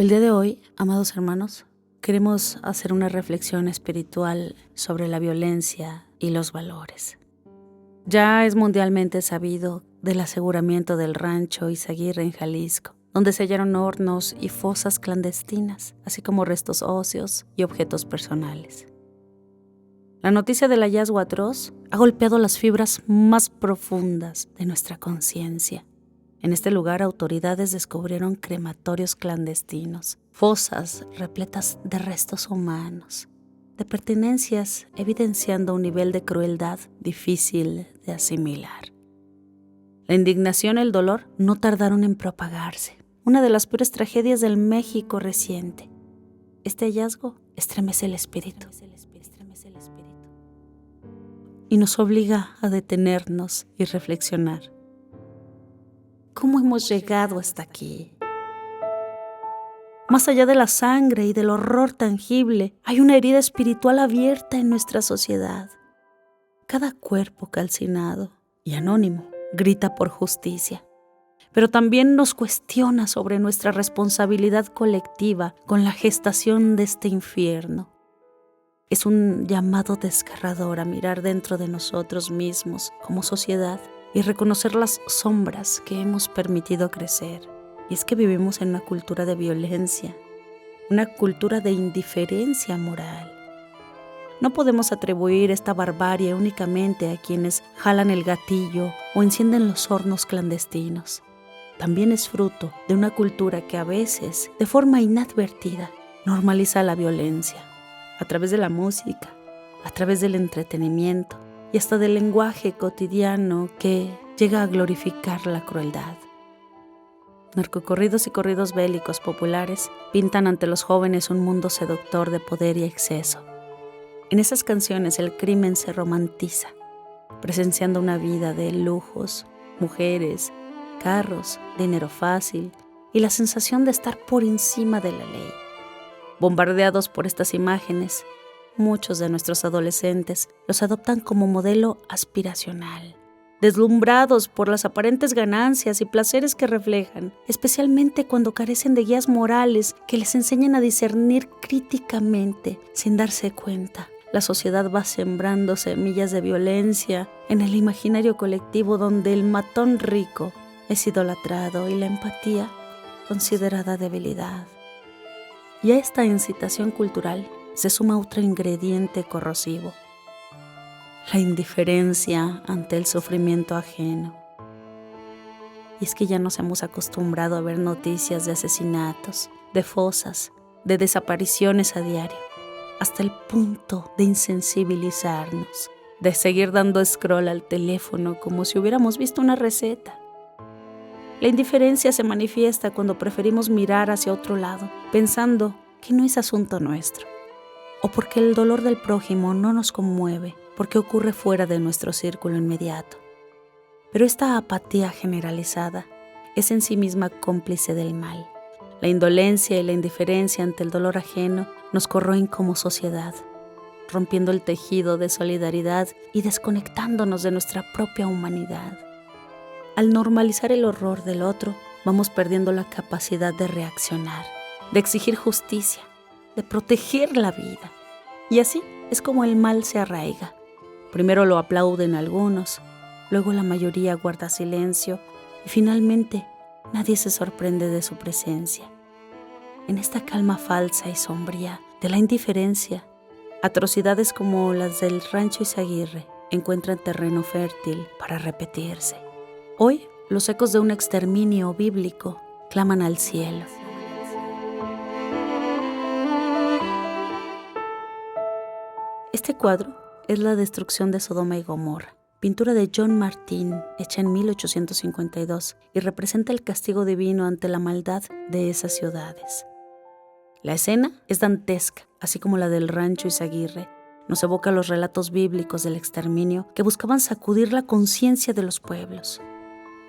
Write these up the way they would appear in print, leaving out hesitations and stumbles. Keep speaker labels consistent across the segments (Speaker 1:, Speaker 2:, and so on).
Speaker 1: El día de hoy, amados hermanos, queremos hacer una reflexión espiritual sobre la violencia y los valores. Ya es mundialmente sabido del aseguramiento del rancho Izaguirre en Jalisco, donde se hallaron hornos y fosas clandestinas, así como restos óseos y objetos personales. La noticia del hallazgo atroz ha golpeado las fibras más profundas de nuestra conciencia. En este lugar, autoridades descubrieron crematorios clandestinos, fosas repletas de restos humanos, de pertenencias, evidenciando un nivel de crueldad difícil de asimilar. La indignación y el dolor no tardaron en propagarse. Una de las peores tragedias del México reciente. Este hallazgo estremece el espíritu y nos obliga a detenernos y reflexionar. ¿Cómo hemos llegado hasta aquí? Más allá de la sangre y del horror tangible, hay una herida espiritual abierta en nuestra sociedad. Cada cuerpo calcinado y anónimo grita por justicia, pero también nos cuestiona sobre nuestra responsabilidad colectiva con la gestación de este infierno. Es un llamado desgarrador a mirar dentro de nosotros mismos como sociedad y reconocer las sombras que hemos permitido crecer. Y es que vivimos en una cultura de violencia, una cultura de indiferencia moral. No podemos atribuir esta barbarie únicamente a quienes jalan el gatillo o encienden los hornos clandestinos. También es fruto de una cultura que a veces, de forma inadvertida, normaliza la violencia, a través de la música, a través del entretenimiento y hasta del lenguaje cotidiano que llega a glorificar la crueldad. Narcocorridos y corridos bélicos populares pintan ante los jóvenes un mundo seductor de poder y exceso. En esas canciones el crimen se romantiza, presenciando una vida de lujos, mujeres, carros, dinero fácil y la sensación de estar por encima de la ley. Bombardeados por estas imágenes, muchos de nuestros adolescentes los adoptan como modelo aspiracional, deslumbrados por las aparentes ganancias y placeres que reflejan, especialmente cuando carecen de guías morales que les enseñen a discernir críticamente sin darse cuenta. La sociedad va sembrando semillas de violencia en el imaginario colectivo donde el matón rico es idolatrado y la empatía considerada debilidad. Y a esta incitación cultural se suma otro ingrediente corrosivo: la indiferencia ante el sufrimiento ajeno. Y es que ya nos hemos acostumbrado a ver noticias de asesinatos, de fosas, de desapariciones a diario, hasta el punto de insensibilizarnos, de seguir dando scroll al teléfono como si hubiéramos visto una receta. La indiferencia se manifiesta cuando preferimos mirar hacia otro lado, pensando que no es asunto nuestro, o porque el dolor del prójimo no nos conmueve, porque ocurre fuera de nuestro círculo inmediato. Pero esta apatía generalizada es en sí misma cómplice del mal. La indolencia y la indiferencia ante el dolor ajeno nos corroen como sociedad, rompiendo el tejido de solidaridad y desconectándonos de nuestra propia humanidad. Al normalizar el horror del otro, vamos perdiendo la capacidad de reaccionar, de exigir justicia, de proteger la vida. Y así es como el mal se arraiga. Primero lo aplauden algunos, luego la mayoría guarda silencio y finalmente nadie se sorprende de su presencia. En esta calma falsa y sombría de la indiferencia, atrocidades como las del rancho Izaguirre encuentran terreno fértil para repetirse. Hoy, los ecos de un exterminio bíblico claman al cielo. Este cuadro es la destrucción de Sodoma y Gomorra, pintura de John Martin, hecha en 1852, y representa el castigo divino ante la maldad de esas ciudades. La escena es dantesca, así como la del rancho Izaguirre. Nos evoca los relatos bíblicos del exterminio que buscaban sacudir la conciencia de los pueblos.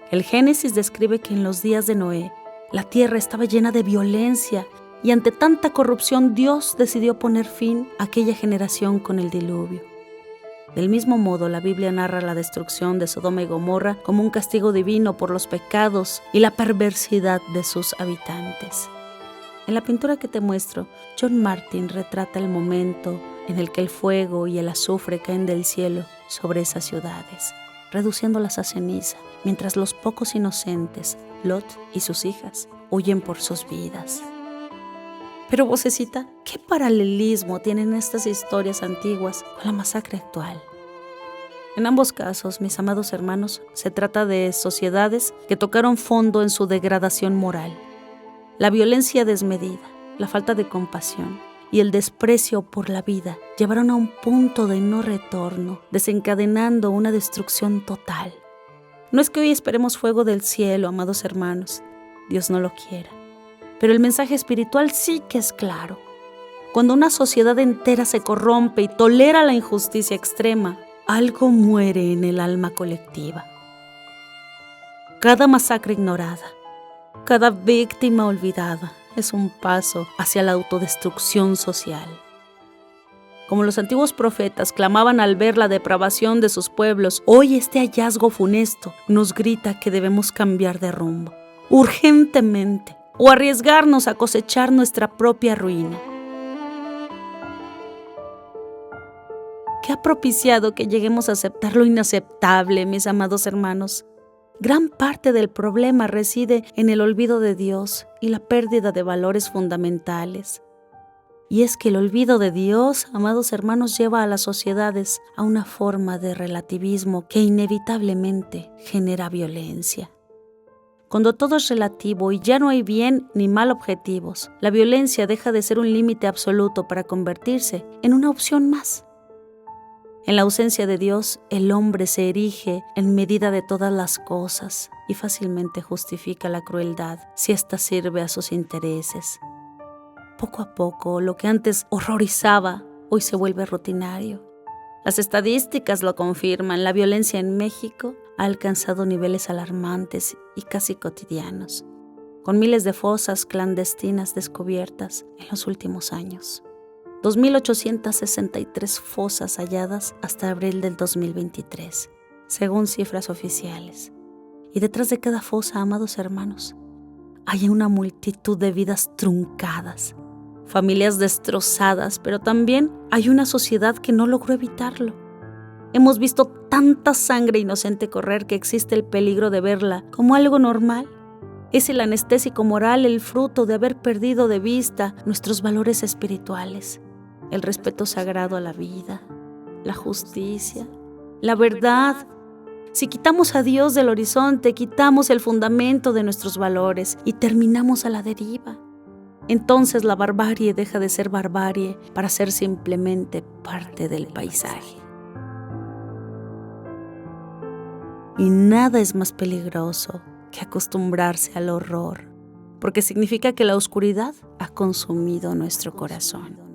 Speaker 1: El Génesis describe que en los días de Noé, la tierra estaba llena de violencia y ante tanta corrupción Dios decidió poner fin a aquella generación con el diluvio. Del mismo modo, la Biblia narra la destrucción de Sodoma y Gomorra como un castigo divino por los pecados y la perversidad de sus habitantes. En la pintura que te muestro, John Martin retrata el momento en el que el fuego y el azufre caen del cielo sobre esas ciudades, reduciéndolas a ceniza, mientras los pocos inocentes, Lot y sus hijas, huyen por sus vidas. Pero vocecita, ¿qué paralelismo tienen estas historias antiguas con la masacre actual? En ambos casos, mis amados hermanos, se trata de sociedades que tocaron fondo en su degradación moral. La violencia desmedida, la falta de compasión y el desprecio por la vida llevaron a un punto de no retorno, desencadenando una destrucción total. No es que hoy esperemos fuego del cielo, amados hermanos, Dios no lo quiera. Pero el mensaje espiritual sí que es claro. Cuando una sociedad entera se corrompe y tolera la injusticia extrema, algo muere en el alma colectiva. Cada masacre ignorada, cada víctima olvidada es un paso hacia la autodestrucción social. Como los antiguos profetas clamaban al ver la depravación de sus pueblos, hoy este hallazgo funesto nos grita que debemos cambiar de rumbo, urgentemente, o arriesgarnos a cosechar nuestra propia ruina. ¿Qué ha propiciado que lleguemos a aceptar lo inaceptable, mis amados hermanos? Gran parte del problema reside en el olvido de Dios y la pérdida de valores fundamentales. Y es que el olvido de Dios, amados hermanos, lleva a las sociedades a una forma de relativismo que inevitablemente genera violencia. Cuando todo es relativo y ya no hay bien ni mal objetivos, la violencia deja de ser un límite absoluto para convertirse en una opción más. En la ausencia de Dios, el hombre se erige en medida de todas las cosas y fácilmente justifica la crueldad si ésta sirve a sus intereses. Poco a poco, lo que antes horrorizaba, hoy se vuelve rutinario. Las estadísticas lo confirman, la violencia en México ha alcanzado niveles alarmantes y casi cotidianos, con miles de fosas clandestinas descubiertas en los últimos años. 2.863 fosas halladas hasta abril del 2023, según cifras oficiales. Y detrás de cada fosa, amados hermanos, hay una multitud de vidas truncadas, familias destrozadas, pero también hay una sociedad que no logró evitarlo. Hemos visto tanta sangre inocente correr que existe el peligro de verla como algo normal. Es el anestésico moral el fruto de haber perdido de vista nuestros valores espirituales. El respeto sagrado a la vida, la justicia, la verdad. Si quitamos a Dios del horizonte, quitamos el fundamento de nuestros valores y terminamos a la deriva. Entonces la barbarie deja de ser barbarie para ser simplemente parte del paisaje. Y nada es más peligroso que acostumbrarse al horror, porque significa que la oscuridad ha consumido nuestro corazón.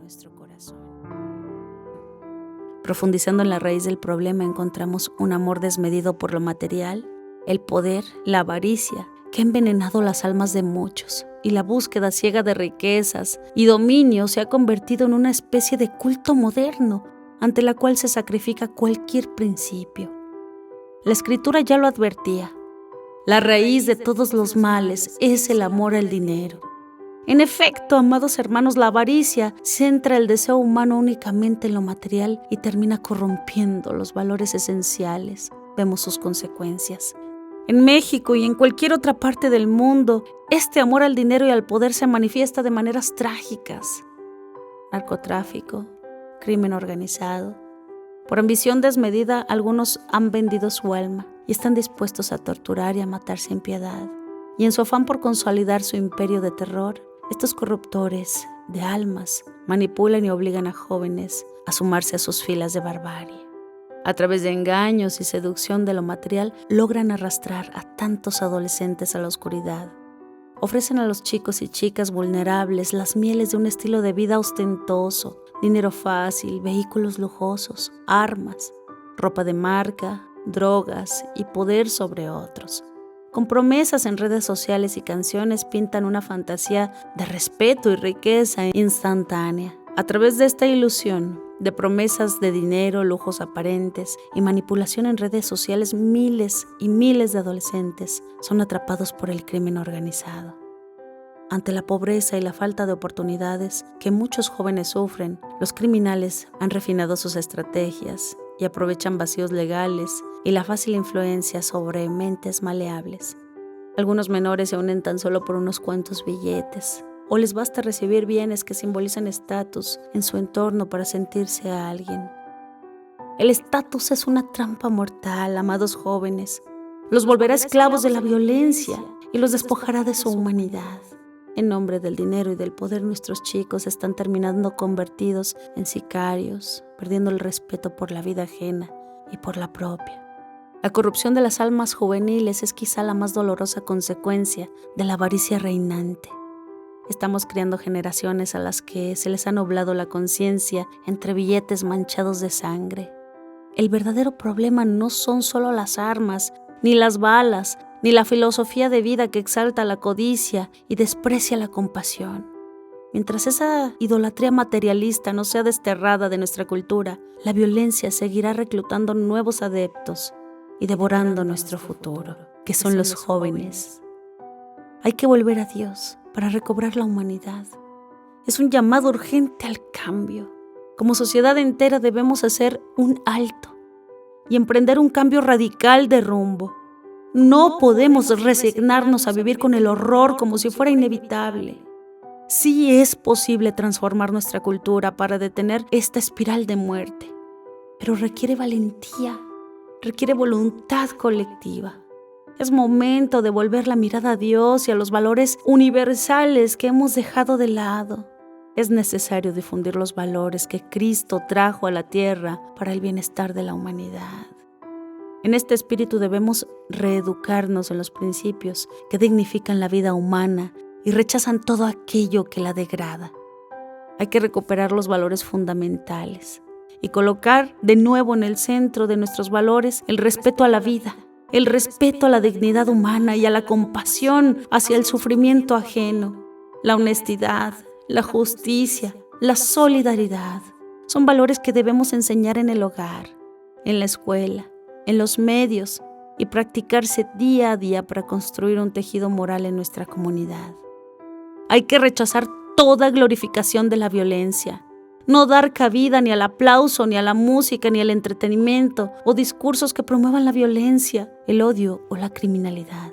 Speaker 1: Profundizando en la raíz del problema encontramos un amor desmedido por lo material, el poder, la avaricia, que ha envenenado las almas de muchos, y la búsqueda ciega de riquezas y dominio se ha convertido en una especie de culto moderno, ante la cual se sacrifica cualquier principio. La Escritura ya lo advertía. La raíz de todos los males es el amor al dinero. En efecto, amados hermanos, la avaricia centra el deseo humano únicamente en lo material y termina corrompiendo los valores esenciales. Vemos sus consecuencias. En México y en cualquier otra parte del mundo, este amor al dinero y al poder se manifiesta de maneras trágicas. Narcotráfico, crimen organizado. Por ambición desmedida, algunos han vendido su alma y están dispuestos a torturar y a matar sin piedad. Y en su afán por consolidar su imperio de terror, estos corruptores de almas manipulan y obligan a jóvenes a sumarse a sus filas de barbarie. A través de engaños y seducción de lo material, logran arrastrar a tantos adolescentes a la oscuridad. Ofrecen a los chicos y chicas vulnerables las mieles de un estilo de vida ostentoso, dinero fácil, vehículos lujosos, armas, ropa de marca, drogas y poder sobre otros. Con promesas en redes sociales y canciones pintan una fantasía de respeto y riqueza instantánea. A través de esta ilusión de promesas de dinero, lujos aparentes y manipulación en redes sociales, miles y miles de adolescentes son atrapados por el crimen organizado. Ante la pobreza y la falta de oportunidades que muchos jóvenes sufren, los criminales han refinado sus estrategias y aprovechan vacíos legales y la fácil influencia sobre mentes maleables. Algunos menores se unen tan solo por unos cuantos billetes, o les basta recibir bienes que simbolizan estatus en su entorno para sentirse a alguien. El estatus es una trampa mortal, amados jóvenes. Los volverá esclavos de la violencia y los despojará de su humanidad. En nombre del dinero y del poder, nuestros chicos están terminando convertidos en sicarios, perdiendo el respeto por la vida ajena y por la propia. La corrupción de las almas juveniles es quizá la más dolorosa consecuencia de la avaricia reinante. Estamos criando generaciones a las que se les ha nublado la conciencia entre billetes manchados de sangre. El verdadero problema no son solo las armas, ni las balas, ni la filosofía de vida que exalta la codicia y desprecia la compasión. Mientras esa idolatría materialista no sea desterrada de nuestra cultura, la violencia seguirá reclutando nuevos adeptos y devorando nuestro futuro, que son los jóvenes. Hay que volver a Dios para recobrar la humanidad. Es un llamado urgente al cambio. Como sociedad entera debemos hacer un alto y emprender un cambio radical de rumbo. No podemos resignarnos a vivir con el horror como si fuera inevitable. Sí es posible transformar nuestra cultura para detener esta espiral de muerte, pero requiere valentía, requiere voluntad colectiva. Es momento de volver la mirada a Dios y a los valores universales que hemos dejado de lado. Es necesario difundir los valores que Cristo trajo a la tierra para el bienestar de la humanidad. En este espíritu debemos reeducarnos en los principios que dignifican la vida humana y rechazan todo aquello que la degrada. Hay que recuperar los valores fundamentales y colocar de nuevo en el centro de nuestros valores el respeto a la vida, el respeto a la dignidad humana y a la compasión hacia el sufrimiento ajeno, la honestidad, la justicia, la solidaridad. Son valores que debemos enseñar en el hogar, en la escuela, en los medios y practicarse día a día para construir un tejido moral en nuestra comunidad. Hay que rechazar toda glorificación de la violencia, no dar cabida ni al aplauso, ni a la música, ni al entretenimiento o discursos que promuevan la violencia, el odio o la criminalidad.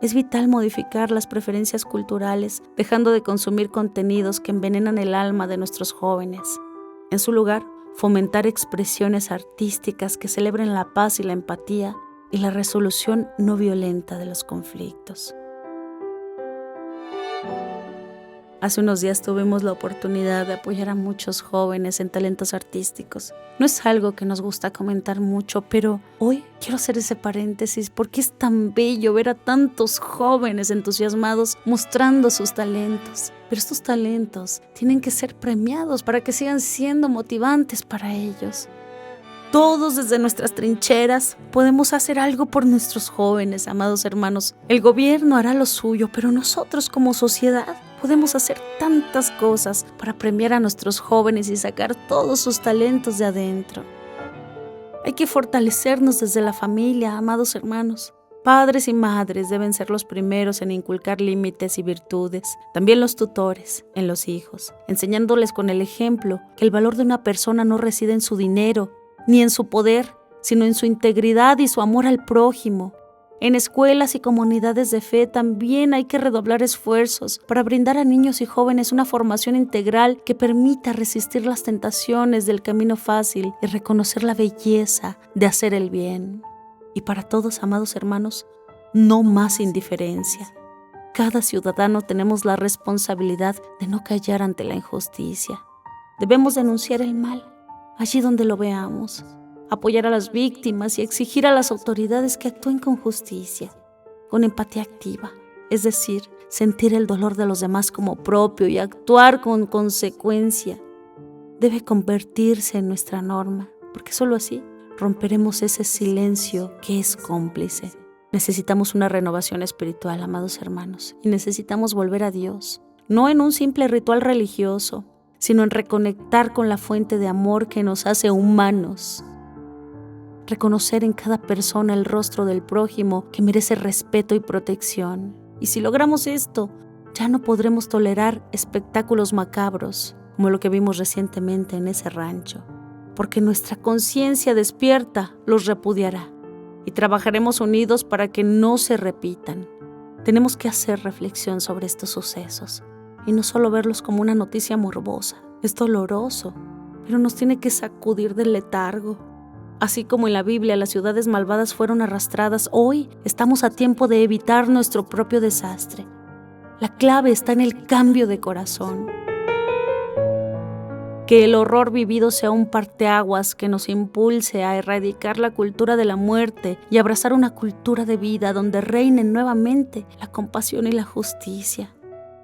Speaker 1: Es vital modificar las preferencias culturales, dejando de consumir contenidos que envenenan el alma de nuestros jóvenes. En su lugar, fomentar expresiones artísticas que celebren la paz y la empatía y la resolución no violenta de los conflictos. Hace unos días tuvimos la oportunidad de apoyar a muchos jóvenes en talentos artísticos. No es algo que nos gusta comentar mucho, pero hoy quiero hacer ese paréntesis porque es tan bello ver a tantos jóvenes entusiasmados mostrando sus talentos. Pero estos talentos tienen que ser premiados para que sigan siendo motivantes para ellos. Todos desde nuestras trincheras podemos hacer algo por nuestros jóvenes, amados hermanos. El gobierno hará lo suyo, pero nosotros como sociedad podemos hacer tantas cosas para premiar a nuestros jóvenes y sacar todos sus talentos de adentro. Hay que fortalecernos desde la familia, amados hermanos. Padres y madres deben ser los primeros en inculcar límites y virtudes, también los tutores en los hijos, enseñándoles con el ejemplo que el valor de una persona no reside en su dinero, ni en su poder, sino en su integridad y su amor al prójimo. En escuelas y comunidades de fe también hay que redoblar esfuerzos para brindar a niños y jóvenes una formación integral que permita resistir las tentaciones del camino fácil y reconocer la belleza de hacer el bien. Y para todos, amados hermanos, no más indiferencia. Cada ciudadano tenemos la responsabilidad de no callar ante la injusticia. Debemos denunciar el mal allí donde lo veamos, apoyar a las víctimas y exigir a las autoridades que actúen con justicia, con empatía activa, es decir, sentir el dolor de los demás como propio y actuar con consecuencia. Debe convertirse en nuestra norma, porque solo así romperemos ese silencio que es cómplice. Necesitamos una renovación espiritual, amados hermanos, y necesitamos volver a Dios, no en un simple ritual religioso, sino en reconectar con la fuente de amor que nos hace humanos. Reconocer en cada persona el rostro del prójimo que merece respeto y protección. Y si logramos esto, Ya no podremos tolerar espectáculos macabros como lo que vimos recientemente en ese rancho, porque nuestra conciencia despierta los repudiará y trabajaremos unidos para que no se repitan. Tenemos que hacer reflexión sobre estos sucesos y no solo verlos como una noticia morbosa. Es doloroso, pero nos tiene que sacudir del letargo. Así como en la Biblia las ciudades malvadas fueron arrastradas, hoy estamos a tiempo de evitar nuestro propio desastre. La clave está en el cambio de corazón. Que el horror vivido sea un parteaguas que nos impulse a erradicar la cultura de la muerte y abrazar una cultura de vida donde reinen nuevamente la compasión y la justicia.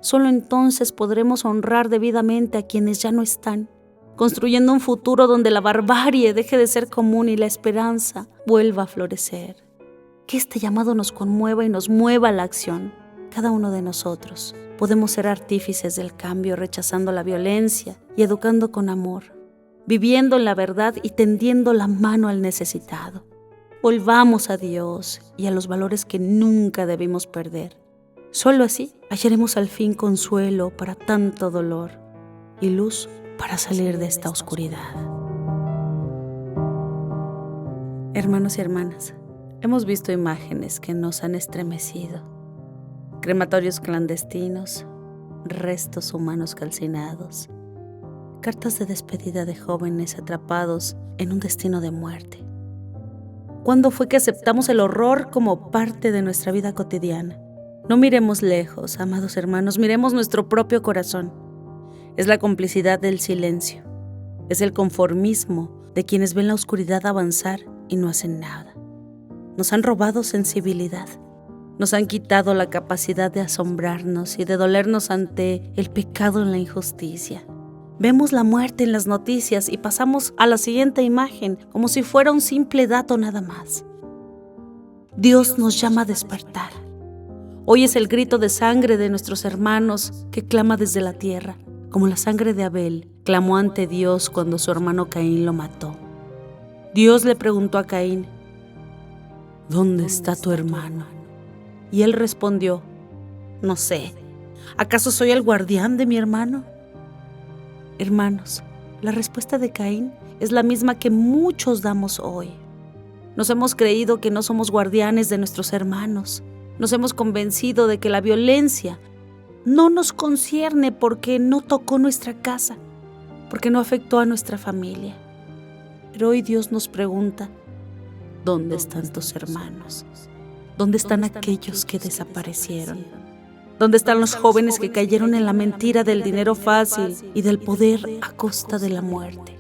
Speaker 1: Solo entonces podremos honrar debidamente a quienes ya no están, construyendo un futuro donde la barbarie deje de ser común y la esperanza vuelva a florecer. Que este llamado nos conmueva y nos mueva a la acción. Cada uno de nosotros podemos ser artífices del cambio, rechazando la violencia y educando con amor, viviendo en la verdad y tendiendo la mano al necesitado. Volvamos a Dios y a los valores que nunca debimos perder. Solo así hallaremos al fin consuelo para tanto dolor y luz para salir de esta oscuridad. Hermanos y hermanas, hemos visto imágenes que nos han estremecido. Crematorios clandestinos, restos humanos calcinados, cartas de despedida de jóvenes atrapados en un destino de muerte. ¿Cuándo fue que aceptamos el horror como parte de nuestra vida cotidiana? No miremos lejos, amados hermanos, miremos nuestro propio corazón. Es la complicidad del silencio, es el conformismo de quienes ven la oscuridad avanzar y no hacen nada. Nos han robado sensibilidad. Nos han quitado la capacidad de asombrarnos y de dolernos ante el pecado en la injusticia. Vemos la muerte en las noticias y pasamos a la siguiente imagen como si fuera un simple dato nada más. Dios nos llama a despertar. Hoy es el grito de sangre de nuestros hermanos que clama desde la tierra, como la sangre de Abel clamó ante Dios cuando su hermano Caín lo mató. Dios le preguntó a Caín: ¿dónde está tu hermano? Y él respondió: no sé, ¿acaso soy el guardián de mi hermano? Hermanos, la respuesta de Caín es la misma que muchos damos hoy. Nos hemos creído que no somos guardianes de nuestros hermanos. Nos hemos convencido de que la violencia no nos concierne porque no tocó nuestra casa, porque no afectó a nuestra familia. Pero hoy Dios nos pregunta: ¿dónde están tus hermanos? ¿Dónde están aquellos que desaparecieron? ¿Dónde están los jóvenes que cayeron en la mentira del dinero fácil y del poder a costa de la muerte?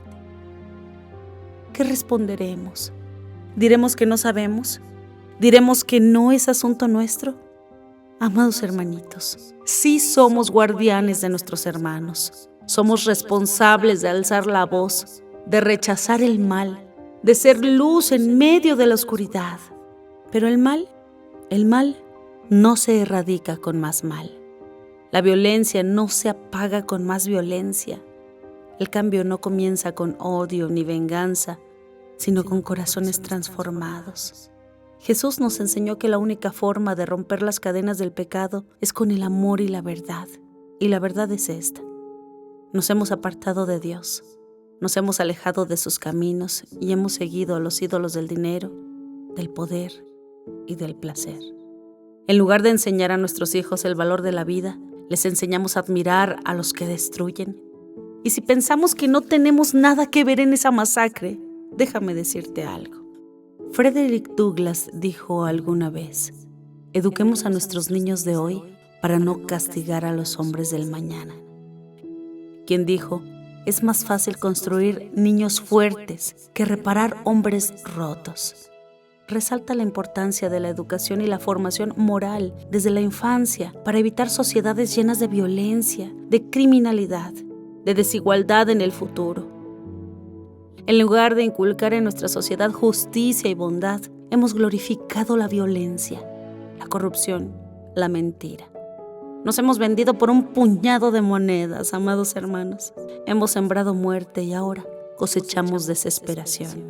Speaker 1: ¿Qué responderemos? ¿Diremos que no sabemos? ¿Diremos que no es asunto nuestro? Amados hermanitos, sí somos guardianes de nuestros hermanos. Somos responsables de alzar la voz, de rechazar el mal, de ser luz en medio de la oscuridad. Pero el mal no se erradica con más mal. La violencia no se apaga con más violencia. El cambio no comienza con odio ni venganza, sino con corazones transformados. Jesús nos enseñó que la única forma de romper las cadenas del pecado es con el amor y la verdad. Y la verdad es esta: nos hemos apartado de Dios, nos hemos alejado de sus caminos y hemos seguido a los ídolos del dinero, del poder y del placer. En lugar de enseñar a nuestros hijos el valor de la vida, les enseñamos a admirar a los que destruyen. Y si pensamos que no tenemos nada que ver en esa masacre, déjame decirte algo. Frederick Douglass dijo alguna vez: eduquemos a nuestros niños de hoy para no castigar a los hombres del mañana. Quien dijo: es más fácil construir niños fuertes que reparar hombres rotos. Resalta la importancia de la educación y la formación moral desde la infancia para evitar sociedades llenas de violencia, de criminalidad, de desigualdad en el futuro. En lugar de inculcar en nuestra sociedad justicia y bondad, hemos glorificado la violencia, la corrupción, la mentira. Nos hemos vendido por un puñado de monedas, amados hermanos. Hemos sembrado muerte y ahora cosechamos desesperación.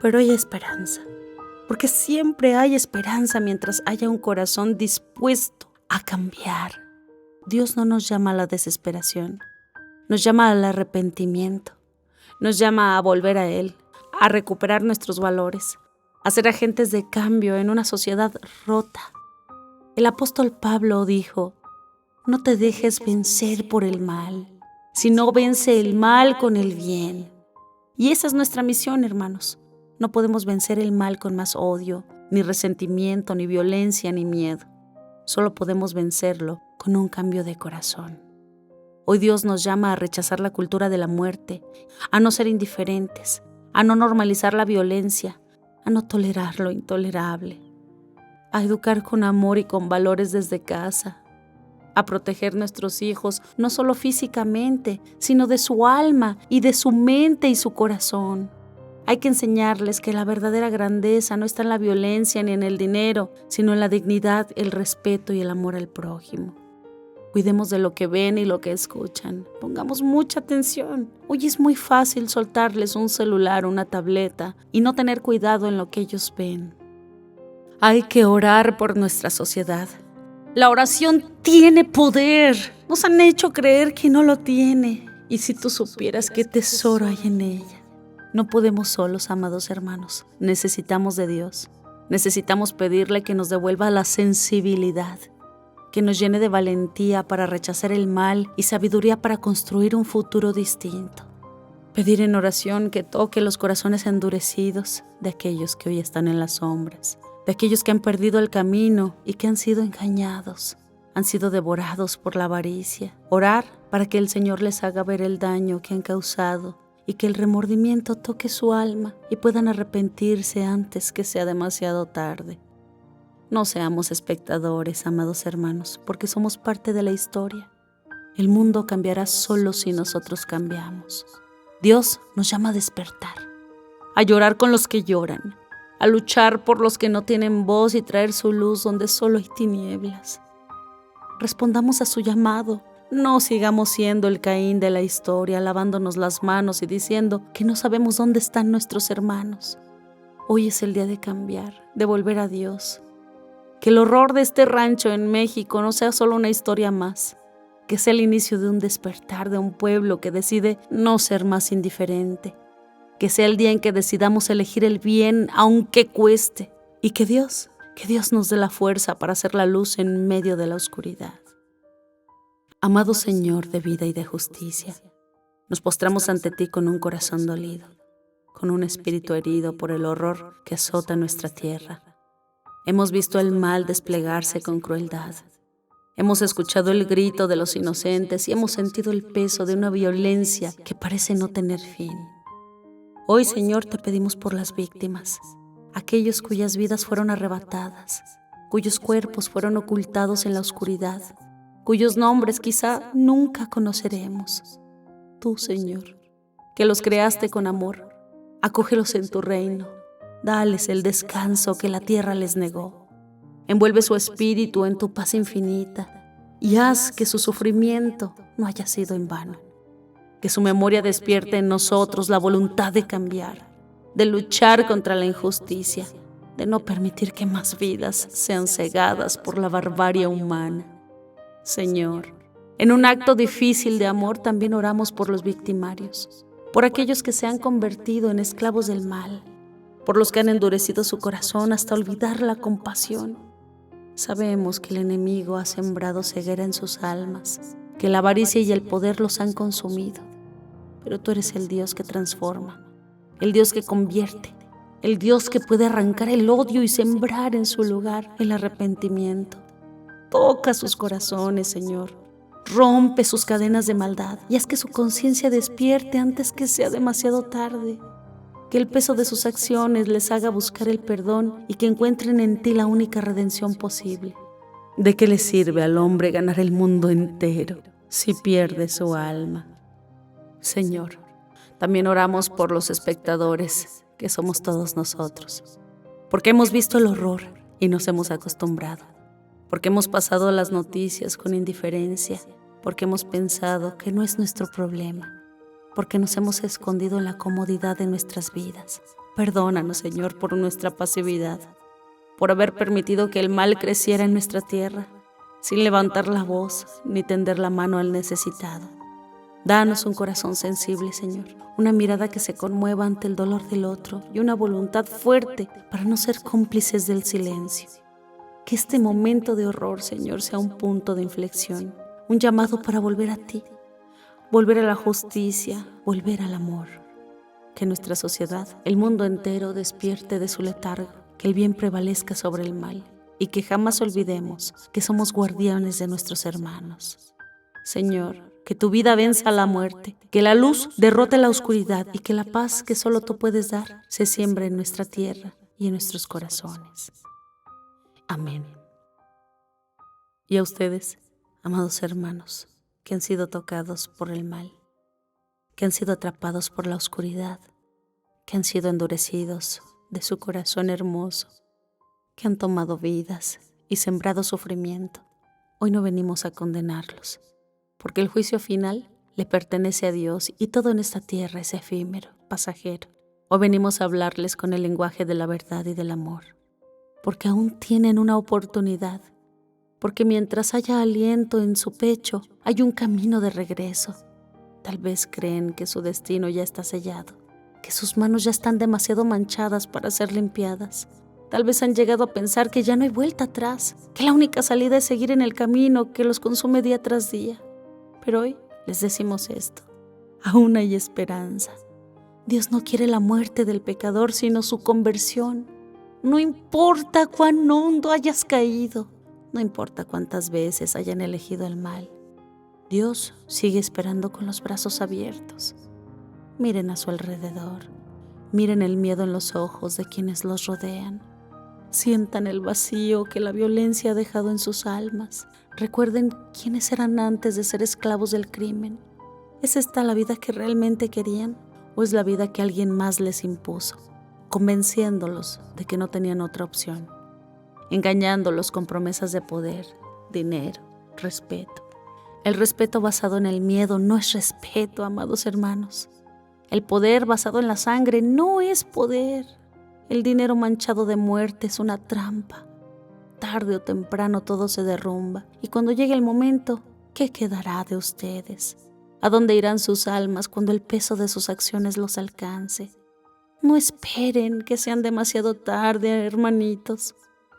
Speaker 1: Pero hay esperanza, porque siempre hay esperanza mientras haya un corazón dispuesto a cambiar. Dios no nos llama a la desesperación, nos llama al arrepentimiento, nos llama a volver a Él, a recuperar nuestros valores, a ser agentes de cambio en una sociedad rota. El apóstol Pablo dijo: no te dejes vencer por el mal, sino vence el mal con el bien. Y esa es nuestra misión, hermanos. No podemos vencer el mal con más odio, ni resentimiento, ni violencia, ni miedo. Solo podemos vencerlo con un cambio de corazón. Hoy Dios nos llama a rechazar la cultura de la muerte, a no ser indiferentes, a no normalizar la violencia, a no tolerar lo intolerable, a educar con amor y con valores desde casa, a proteger nuestros hijos no solo físicamente, sino de su alma y de su mente y su corazón. Hay que enseñarles que la verdadera grandeza no está en la violencia ni en el dinero, sino en la dignidad, el respeto y el amor al prójimo. Cuidemos de lo que ven y lo que escuchan. Pongamos mucha atención. Hoy es muy fácil soltarles un celular o una tableta y no tener cuidado en lo que ellos ven. Hay que orar por nuestra sociedad. La oración tiene poder. Nos han hecho creer que no lo tiene. Y si tú supieras qué tesoro hay en ella. No podemos solos, amados hermanos. Necesitamos de Dios. Necesitamos pedirle que nos devuelva la sensibilidad, que nos llene de valentía para rechazar el mal y sabiduría para construir un futuro distinto. Pedir en oración que toque los corazones endurecidos de aquellos que hoy están en las sombras, de aquellos que han perdido el camino y que han sido engañados, han sido devorados por la avaricia. Orar para que el Señor les haga ver el daño que han causado y que el remordimiento toque su alma y puedan arrepentirse antes que sea demasiado tarde. No seamos espectadores, amados hermanos, porque somos parte de la historia. El mundo cambiará solo si nosotros cambiamos. Dios nos llama a despertar, a llorar con los que lloran, a luchar por los que no tienen voz y traer su luz donde solo hay tinieblas. Respondamos a su llamado. No sigamos siendo el Caín de la historia, lavándonos las manos y diciendo que no sabemos dónde están nuestros hermanos. Hoy es el día de cambiar, de volver a Dios. Que el horror de este rancho en México no sea solo una historia más, que sea el inicio de un despertar de un pueblo que decide no ser más indiferente, que sea el día en que decidamos elegir el bien aunque cueste, y que Dios nos dé la fuerza para hacer la luz en medio de la oscuridad. Amado Señor de vida y de justicia, nos postramos ante ti con un corazón dolido, con un espíritu herido por el horror que azota nuestra tierra. Hemos visto el mal desplegarse con crueldad. Hemos escuchado el grito de los inocentes y hemos sentido el peso de una violencia que parece no tener fin. Hoy, Señor, te pedimos por las víctimas, aquellos cuyas vidas fueron arrebatadas, cuyos cuerpos fueron ocultados en la oscuridad, cuyos nombres quizá nunca conoceremos. Tú, Señor, que los creaste con amor, acógelos en tu reino. Dales el descanso que la tierra les negó. Envuelve su espíritu en tu paz infinita y haz que su sufrimiento no haya sido en vano. Que su memoria despierte en nosotros la voluntad de cambiar, de luchar contra la injusticia, de no permitir que más vidas sean cegadas por la barbarie humana. Señor, en un acto difícil de amor también oramos por los victimarios, por aquellos que se han convertido en esclavos del mal, por los que han endurecido su corazón hasta olvidar la compasión. Sabemos que el enemigo ha sembrado ceguera en sus almas, que la avaricia y el poder los han consumido, pero tú eres el Dios que transforma, el Dios que convierte, el Dios que puede arrancar el odio y sembrar en su lugar el arrepentimiento. Toca sus corazones, Señor. Rompe sus cadenas de maldad y haz que su conciencia despierte antes que sea demasiado tarde. Que el peso de sus acciones les haga buscar el perdón y que encuentren en ti la única redención posible. ¿De qué le sirve al hombre ganar el mundo entero si pierde su alma? Señor, también oramos por los espectadores, que somos todos nosotros, porque hemos visto el horror y nos hemos acostumbrado, porque hemos pasado las noticias con indiferencia, porque hemos pensado que no es nuestro problema, porque nos hemos escondido en la comodidad de nuestras vidas. Perdónanos, Señor, por nuestra pasividad, por haber permitido que el mal creciera en nuestra tierra, sin levantar la voz ni tender la mano al necesitado. Danos un corazón sensible, Señor, una mirada que se conmueva ante el dolor del otro y una voluntad fuerte para no ser cómplices del silencio. Que este momento de horror, Señor, sea un punto de inflexión, un llamado para volver a ti, volver a la justicia, volver al amor. Que nuestra sociedad, el mundo entero, despierte de su letargo, que el bien prevalezca sobre el mal y que jamás olvidemos que somos guardianes de nuestros hermanos. Señor, que tu vida venza a la muerte, que la luz derrote la oscuridad y que la paz que solo tú puedes dar se siembre en nuestra tierra y en nuestros corazones. Amén. Y a ustedes, amados hermanos, que han sido tocados por el mal, que han sido atrapados por la oscuridad, que han sido endurecidos de su corazón hermoso, que han tomado vidas y sembrado sufrimiento, hoy no venimos a condenarlos, porque el juicio final le pertenece a Dios y todo en esta tierra es efímero, pasajero. Hoy venimos a hablarles con el lenguaje de la verdad y del amor, porque aún tienen una oportunidad, porque mientras haya aliento en su pecho, hay un camino de regreso. Tal vez creen que su destino ya está sellado, que sus manos ya están demasiado manchadas para ser limpiadas. Tal vez han llegado a pensar que ya no hay vuelta atrás, que la única salida es seguir en el camino que los consume día tras día. Pero hoy les decimos esto: aún hay esperanza. Dios no quiere la muerte del pecador, sino su conversión. No importa cuán hondo hayas caído, no importa cuántas veces hayan elegido el mal, Dios sigue esperando con los brazos abiertos. Miren a su alrededor, miren el miedo en los ojos de quienes los rodean. Sientan el vacío que la violencia ha dejado en sus almas. Recuerden quiénes eran antes de ser esclavos del crimen. ¿Es esta la vida que realmente querían o es la vida que alguien más les impuso, convenciéndolos de que no tenían otra opción, engañándolos con promesas de poder, dinero, respeto? El respeto basado en el miedo no es respeto, amados hermanos. El poder basado en la sangre no es poder. El dinero manchado de muerte es una trampa. Tarde o temprano todo se derrumba y cuando llegue el momento, ¿qué quedará de ustedes? ¿A dónde irán sus almas cuando el peso de sus acciones los alcance? No esperen que sean demasiado tarde, hermanitos.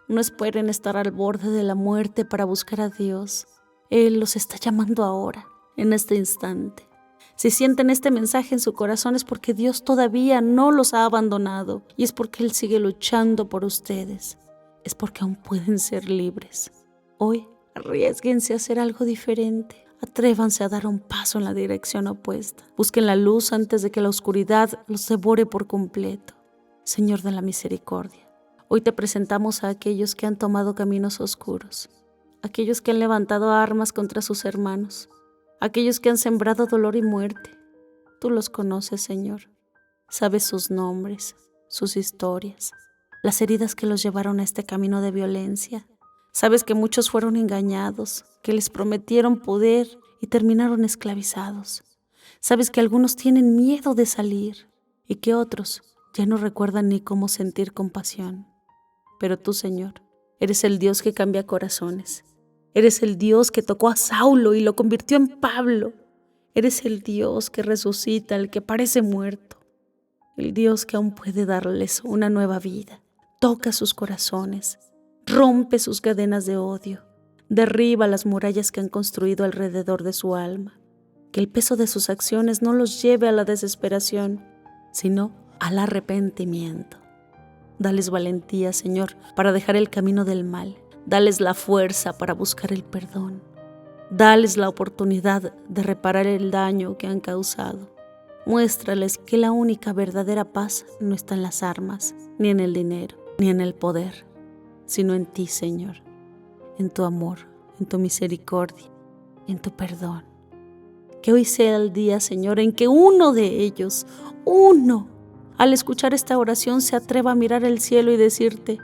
Speaker 1: No esperen estar al borde de la muerte para buscar a Dios. Él los está llamando ahora, en este instante. Si sienten este mensaje en su corazón es porque Dios todavía no los ha abandonado y es porque Él sigue luchando por ustedes. Es porque aún pueden ser libres. Hoy, arriésguense a hacer algo diferente. Atrévanse a dar un paso en la dirección opuesta. Busquen la luz antes de que la oscuridad los devore por completo. Señor de la misericordia, hoy te presentamos a aquellos que han tomado caminos oscuros, aquellos que han levantado armas contra sus hermanos, aquellos que han sembrado dolor y muerte. Tú los conoces, Señor. Sabes sus nombres, sus historias, las heridas que los llevaron a este camino de violencia. Sabes que muchos fueron engañados, que les prometieron poder y terminaron esclavizados. Sabes que algunos tienen miedo de salir y que otros ya no recuerdan ni cómo sentir compasión. Pero tú, Señor, eres el Dios que cambia corazones. Eres el Dios que tocó a Saulo y lo convirtió en Pablo. Eres el Dios que resucita al que parece muerto. El Dios que aún puede darles una nueva vida. Toca sus corazones, rompe sus cadenas de odio, derriba las murallas que han construido alrededor de su alma. Que el peso de sus acciones no los lleve a la desesperación, sino al arrepentimiento. Dales valentía, Señor, para dejar el camino del mal. Dales la fuerza para buscar el perdón. Dales la oportunidad de reparar el daño que han causado. Muéstrales que la única verdadera paz no está en las armas, ni en el dinero, ni en el poder, sino en ti, Señor, en tu amor, en tu misericordia, en tu perdón. Que hoy sea el día, Señor, en que uno de ellos, al escuchar esta oración se atreva a mirar el cielo y decirte: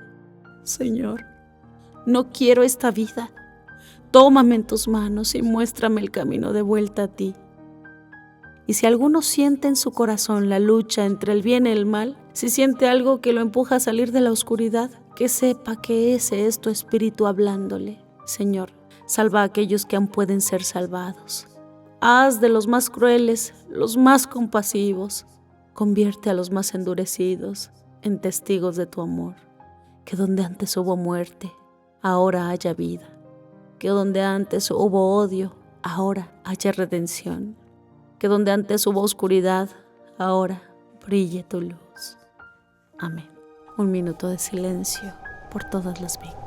Speaker 1: Señor, no quiero esta vida. Tómame en tus manos y muéstrame el camino de vuelta a ti. Y si alguno siente en su corazón la lucha entre el bien y el mal, si siente algo que lo empuja a salir de la oscuridad, que sepa que ese es tu espíritu hablándole. Señor, Salva a aquellos que aún pueden ser salvados. Haz de los más crueles los más compasivos. Convierte a los más endurecidos en testigos de tu amor. Que donde antes hubo muerte, ahora haya vida. Que donde antes hubo odio, ahora haya redención. Que donde antes hubo oscuridad, ahora brille tu luz. Amén. Un minuto de silencio por todas las víctimas.